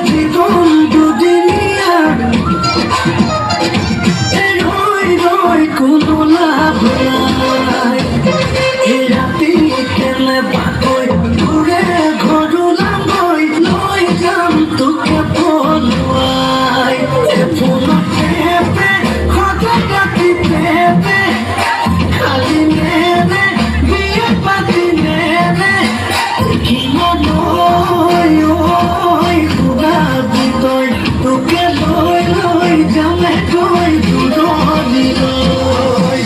জীবন দুদিনিয়া রই রই কোনো লাভ নাই রাতি কেলে বাকই ঘুরে ঘরুলাম বই লই যাম তোকে বলুয়াই ফোন পেপে কথা কাটি পেপে খালি নেবে বিয়ে পাতি নেবে কিনো নয় ওই পুরা বিতই তোকে লই লই যাবে কই দুরনি লই